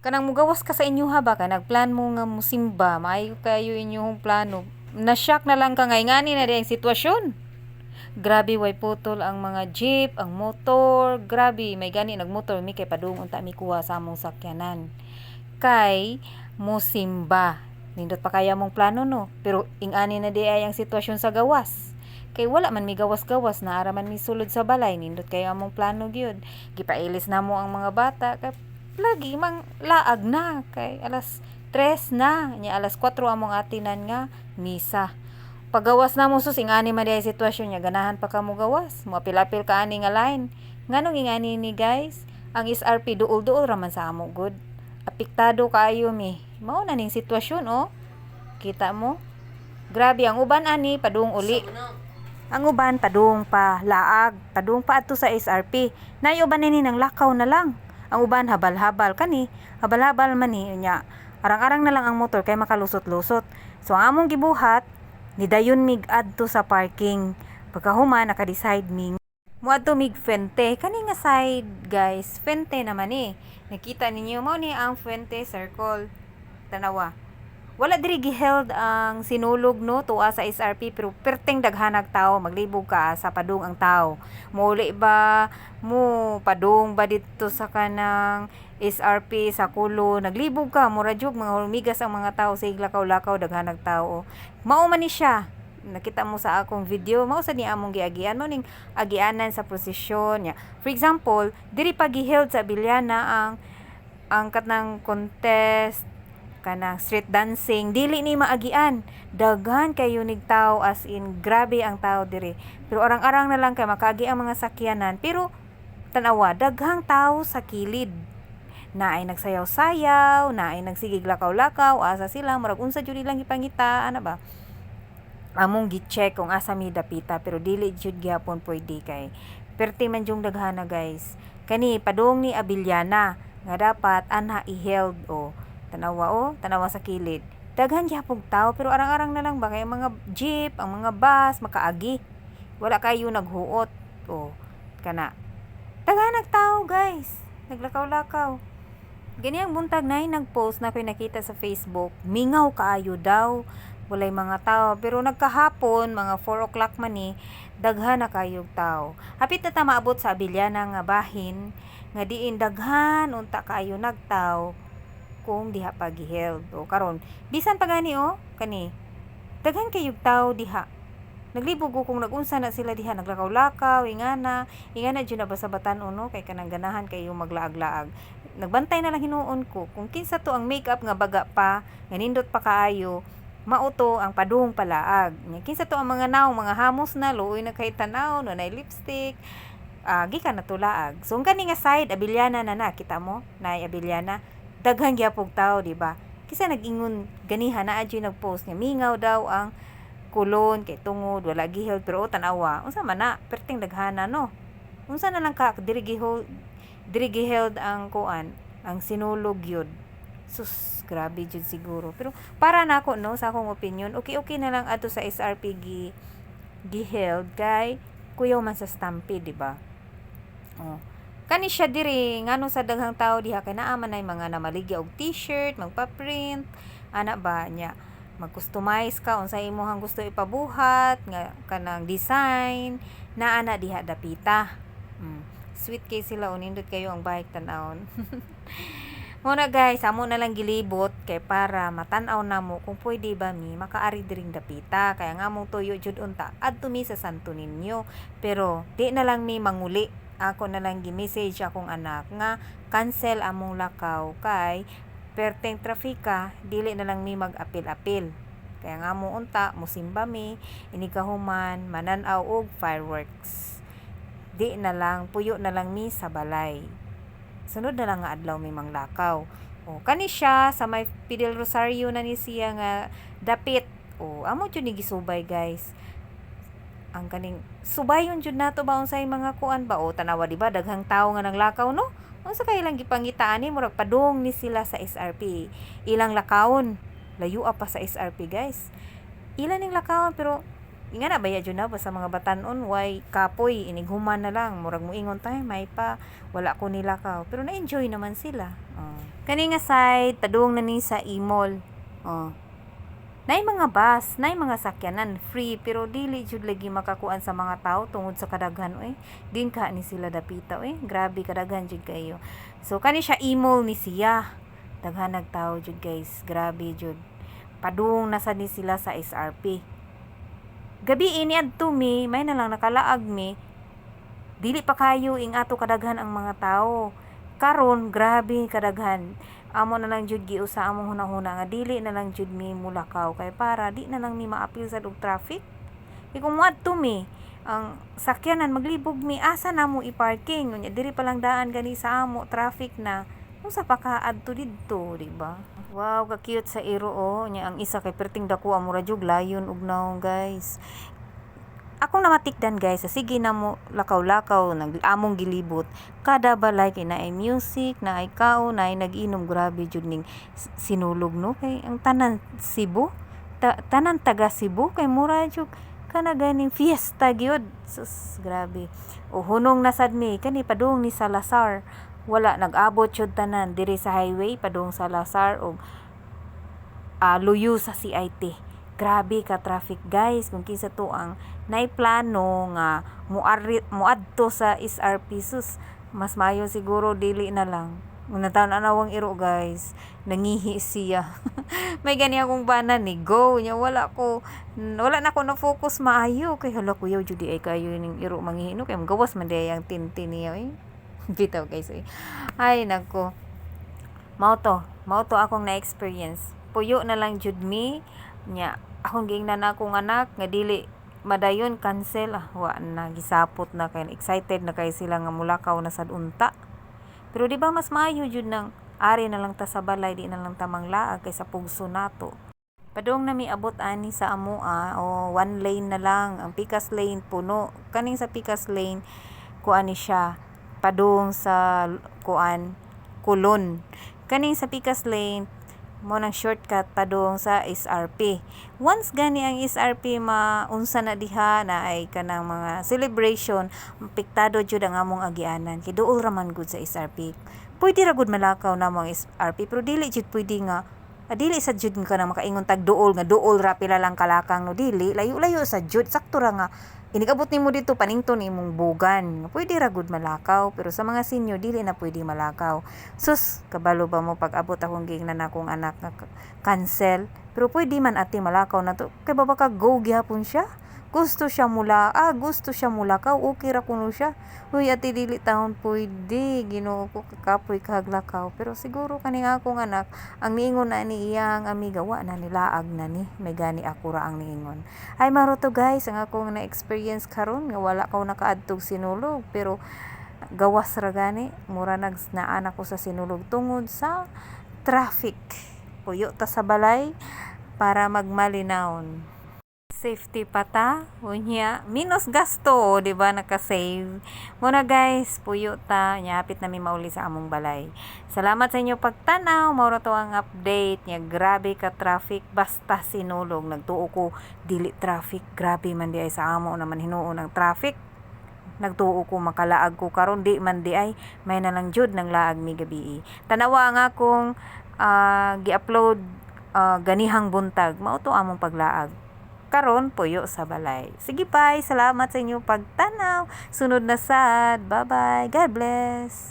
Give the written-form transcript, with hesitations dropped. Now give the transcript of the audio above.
kanang mugawas ka sa inyo ha ba, ka nagplan mo nga musimba, maayo kayo inyong plano. Na-shock na lang ka nga, ngani na rin ang sitwasyon. Grabe way putol ang mga jeep, ang motor, grabe may gani nagmotor mi kay padung unta mi kuha sa among sakyanan. Kay musimba. Nindot pa kaya mong plano no, pero ingani na di ay ang sitwasyon sa gawas. Kay wala man mi gawas-gawas na ara man mi sulod sa balay, nindot kay among plano gyud. Gipailis namo ang mga bata kay lagi mang laag na kay alas 3 na, nya alas 4 among atinan nga misa. Pagawas na mo sus ingani man di ay sitwasyon niya, ganahan pa ka mo gawas, mo apil-apil ka ani nga line. Nganong ingani ni guys, ang SRP duol-duol raman sa amo good. Apektado kaayo mi. Mao na ning sitwasyon oh. Kita mo? Grabe ang uban ani padung uli. Ang uban padung pa laag, padung pa adto sa SRP. Nayo ba nini nang lakaw na lang. Ang uban habal-habal kani, habal-habal man ni nya. Arang-arang na lang ang motor kay makalusot-lusot. So ang among gibuhat, nidayon mig adto sa parking. Pagkahuman naka-decide mi moadto mig Fuente. Kani nga side guys, Fuente naman eh. Nakita ninyo mo ni ang Fuente Circle. Tanawa. Wala diri giheld ang sinulog no tuwa sa SRP pero perteng daghanag tao, maglibog ka sa padung ang tao. Muli ba mo padung ba dito sa kanang SRP sa kulo, naglibog ka mura jud mga hormigas ang mga tao sa iglakaw-lakaw daghanag tao. Mao man ni siya. Nakita mo sa akong video, mao sa ni among giagian mo ning agianan sa prosesyon nya. For example, diri pa giheld sa Biliana ang katnang contest kanang street dancing, dili ni maagian. Daghan kayo nig tao, as in grabe ang tao diri. Pero arang-arang na lang kay makagi ang mga sakyanan, pero tanawa daghang tao sa kilid. Na ay nagsayaw-sayaw, na ay nagsigig lakaw-lakaw, asa sila murag unsa jud ilang ipangita, ana ba? Among gi-check kung asa mi dapita pero dili jud gyapon pwede kay perti man jung daghana guys. Kani padung ni Abiliana nga dapat anha i-held o tanawa sa kilid. Daghan gyapon tao pero arang-arang na lang ba kay mga jeep, ang mga bus makaagi. Wala kayo naghuot o kana. Daghan tao guys. Naglakaw-lakaw. Gani ang buntag na nagpost na ko'y nakita sa Facebook. Mingaw kaayo daw. Walay mga tao pero nagkahapon mga 4 o'clock man ni daghan na kayog tao. Hapit na ta maabot sa Abiliana nga bahin nga diin daghan unta kayo nagtaw kung diha pa giheld o karon bisan pa gani o kani daghan kayog tao diha. Naglibog ko kung nagunsa na sila diha, naglakaw-lakaw, ingana jud na basabatan uno kay kanang ganahan kayo maglaag-laag. Nagbantay na lang hinuon ko kung kinsa to ang makeup nga baga pa, nga nindot pa kaayo, mauto ang padung palaag. Kinsa to ang mga naong mga hamos na luoy na kay tanaw no nay lipstick. Gikan na tulaag. So ang kani nga side Abiliana na kita mo, nay Abiliana. Daghang gyapog tao, di ba? Kisa nag-ingon ganiha na adyo nag-post nga mingaw daw ang kulon kay tungod wala giheld pero tanawa. Unsa man na perting daghana no. Unsa na lang ka diri giheld ang kuan, ang sinulog yun. Sus, grabe jud siguro. Pero para nako no sa akong opinion, okay na lang ato sa SRP giheld kay kuyaw man sa stampede, di ba? Oh. Kani siya diri ngano sa daghang tao diha kay naa man ay mga namaligya og t-shirt, magpa-print, ana ba nya mag-customize ka unsay imong gusto ipabuhat nga kanang design naa na diha dapita. Sweet kay sila unindot kayo ang bike tan-awon. Muna guys, amo na lang gilibot kay para matan-aw namo kung pwede ba mi makaari diring dapita. Kaya nga mong tuyo jud unta adto mi sa Santo Niño. Pero di na lang mi manguli. Ako na lang gi-message akong anak nga cancel among lakaw kay perteng trafika, dili na lang mi mag-apil-apil. Kaya nga mo unta mosimba mi inikahuman manan-aw og fireworks. Di na lang puyo na lang mi sa balay. Sunod na lang nga adlaw may manglakaw. O kani siya sa may Fidel Rosario na ni siya nga dapit. O amo jud ni gisubay guys. Ang kaning subayon jud nato ba unsay mga kuan ba o tanawa di ba daghang tawo nga nanglakaw no? Unsa kay ilang gipangitaan ni murag padung ni sila sa SRP. Ilang lakawon, layo pa sa SRP guys. Ilan ning lakawon pero Inga na baya jud na sa mga batanon why kapoy inighuman na lang murag moingon tay may pa wala ko nilakaw pero na-enjoy naman sila. Kani nga side padung na ni sa Imol. Nay mga bus, nay mga sakyanan free pero dili jud lagi makakuan sa mga tao tungod sa kadaghan din ka ni sila dapita grabe kadaghan jud kayo. So kani siya Imol ni siya. Daghan nagtawo jud guys, grabe jud. Padung na sad ni sila sa SRP. Gabi ini adto mi, may na lang nakalaag mi. Dili pa kayo ing ato kadaghan ang mga tao. Karon grabe kadaghan. Amo na lang jud giusa among hunahuna nga dili na lang jud mi mulakaw kay para di na lang mi maapil sa og traffic. Kung moadto mi ang sakyanan maglibog mi asa na mo i-parking unya diri pa lang daan gani sa amo traffic na unsa pa ka adto didto, di ba? Wow, ka-cute sa iro nya ang isa kay perting dako amo ra jud layon ug naong guys. Akong namatikdan guys, sige na mo lakaw-lakaw among gilibot. Kada balay kay naay music, naay kaon, naay nag-inom grabe jud ning sinulog no kay ang tanan Cebu, tanan taga Cebu kay mura jud kana ganing fiesta gyud. Sus, grabe. O hunong nasad mi kani padung ni Salazar. Wala nag-abot jud tanan diri sa highway padung sa Salazar og luyo sa CIT. Grabe ka traffic guys kung kinsa to ang naiplano nga muadto sa SRP sus mas mayo siguro dili na lang. Nataw-anawang iro guys, nangihi siya. May gani akong bana ni go nya wala na ko na focus maayo kay hala kuya judi ay kayo ning iro manghihino kay gawas man day ang tintin niya bitaw guys ay nagko mao to akong na-experience. Puyo na lang jud mi nya akong giingnan akong anak nga dili madayon cancel wa na gisapot na kay excited na kay sila nga mulakaw na sad unta. Pero di ba mas maayo jud nang ari na lang ta sa balay di na lang ta manglaag kay sa pugso nato. Padung na mi abot ani sa amoa one lane na lang ang pikas lane puno kaning sa pikas lane kuan ni siya padung sa kuan kulon kaning sa pikas lane mo nang shortcut padung sa SRP. Once gani ang SRP maunsa na diha na ay kanang mga celebration, piktado jud ang among agianan. Kay duol ra man gud sa SRP. Pwede ra gud malakaw na mga SRP pero dili jud pwede nga dili sa jud ka na makaingon tag duol nga duol ra pila lang kalakang no dili layo-layo sa jud sakto ra nga inigabot nimo dito panington imong bugan. Pwede ra gud malakaw pero sa mga senior dili na pwede malakaw. Sus, kabalo ba mo pag abot akong giingnan akong anak nga cancel pero pwede man ati malakaw na to kay baba ka go gihapon siya. Gusto siya mulakaw okay ra kuno siya. Huy ati dili taon pwede Ginoo ko kakapoy kahaglakaw pero siguro kani nga akong anak ang niingon na ni iyang amiga wa na nilaag na ni may gani ako ra ang niingon. Ay maro to guys ang akong na experience karon nga wala ko nakaadtog sinulog pero gawas ra gani mura nagsnaan ako sa sinulog tungod sa traffic. Puyo ta sa balay para magmalinawon. Safety pa ta unya minus gasto di ba naka-save muna guys puyo ta nya hapit na mi mauli sa among balay. Salamat sa inyo pagtanaw mao to ang update nya grabe ka traffic basta sinulog nagtuo ko dili traffic grabe man di ay sa amo naman hinuon ang traffic nagtuo ko makalaag ko karon di man di ay may na lang jud nang laag mi gabi. Tanawa nga akong gi-upload ganihang buntag mao to among paglaag karon puyo sa balay. Sige bye, salamat sa inyo pagtanaw. Sunod na sad. Bye bye. God bless.